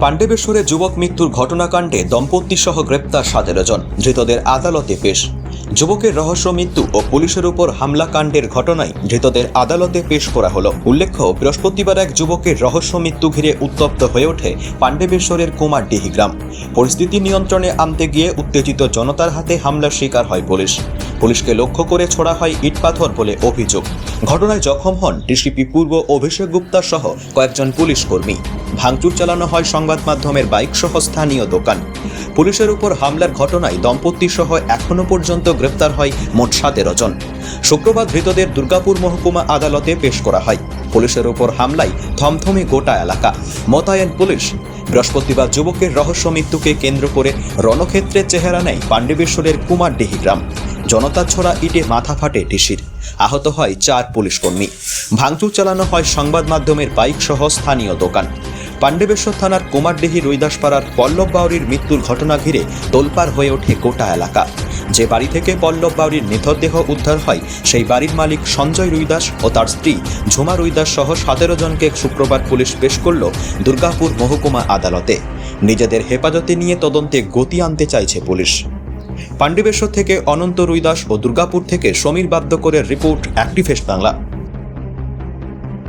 পাণ্ডবেশ্বরে যুবক মৃত্যুর ঘটনাকাণ্ডে দম্পতিসহ গ্রেপ্তার 17 জন, ধৃতদের আদালতে পেশ। যুবকের রহস্য মৃত্যু ও পুলিশের উপর হামলা কাণ্ডের ঘটনায় ধৃতদের আদালতে পেশ করা হলো। উল্লেখ্য, বৃহস্পতিবার এক যুবকের রহস্য মৃত্যু ঘিরে উত্তপ্ত হয়ে ওঠে পাণ্ডবেশ্বরের কুমারডিহি গ্রাম। পরিস্থিতি নিয়ন্ত্রণে আনতে গিয়ে উত্তেজিত জনতার হাতে হামলার শিকার হয় পুলিশ। পুলিশকে লক্ষ্য করে ছোড়া হয় ইটপাথর বলে অভিযোগ। ঘটনায় জখম হন ডিসিপি পূর্ব অভিষেক গুপ্তা সহ কয়েকজন পুলিশ কর্মী। ভাঙচুর চালানো হয় সংবাদ মাধ্যমের বাইক সহ স্থানীয় দোকান। পুলিশের উপর হামলার ঘটনায় দম্পতি সহ এখনো পর্যন্ত গ্রেপ্তার হয় মোট 17 জন। শুক্রবার ধৃতদের দুর্গাপুর মহকুমা আদালতে পেশ করা হয়। পুলিশের উপর হামলায় থমথমে গোটা এলাকা, মোতায়েন পুলিশ। বৃহস্পতিবার যুবকের রহস্য মৃত্যুকে কেন্দ্র করে রণক্ষেত্রের চেহারা নেয় পাণ্ডবেশ্বরের কুমারডিহি গ্রাম। জনতার ছোড়া ইটে মাথা ফাটে ডিসির। আহত হয় 4 পুলিশ কর্মী। ভাঙচুর চালানো হয় সংবাদ মাধ্যমের বাইক সহ স্থানীয় দোকান। পাণ্ডবেশ্বর থানার কুমারডিহি রুইদাসপাড়ার পল্লব বাউরির মৃত্যুর ঘটনা ঘিরে তোলপাড় হয়ে ওঠে গোটা এলাকা। যে বাড়ি থেকে পল্লব বাউরির মৃতদেহ উদ্ধার হয়, সেই বাড়ির মালিক সঞ্জয় রুইদাস ও তার স্ত্রী ঝুমা রুইদাস সহ 17 জনকে শুক্রবার পুলিশ পেশ করল দুর্গাপুর মহকুমা আদালতে। নিজেদের হেফাজতে নিয়ে তদন্তে গতি আনতে চাইছে পুলিশ। পাণ্ডবেশ্বর থেকে অনন্ত রুইদাস ও দুর্গাপুর থেকে সমীর বাদ্যকরের রিপোর্ট, অ্যাক্টিভেস্ট বাংলা।